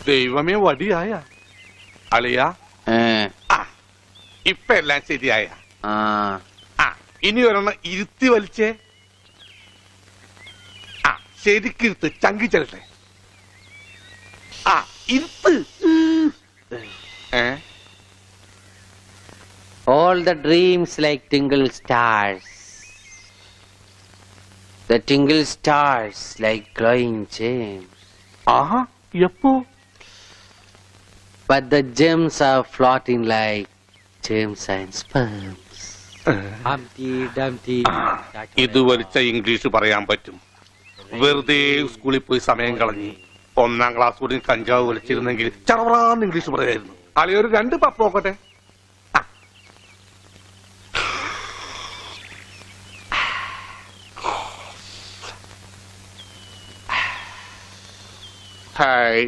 ദൈവമേ വടിയായ അളിയ ഇപ്പൊ എല്ലാം ശരിയായ ഇനി ഒരെണ്ണം ഇരുത്തി വലിച്ചേ ശരിക്കിരുത്ത് ചങ്കിച്ചെടുത്തെ ഇരുത്ത് All the dreams like tingle stars. The tingle stars like glowing gems. എപ്പോ? But the gems are floating like gems and sperms. Humpty Dumpty. ഇത് വലിച്ച ഇംഗ്ലീഷ് പറയാൻ പറ്റും. വെറുതെ സ്കൂളിൽ പോയി സമയം കളഞ്ഞ് 1ാം ക്ലാസ് കൂടി കഞ്ചാവ് വലിച്ചിരുന്നെങ്കിൽ ചറവറാന്ന് ഇംഗ്ലീഷ് പറയായിരുന്നു. അളിയൊരു 2 പപ്പ് നോക്കട്ടെ. Hey,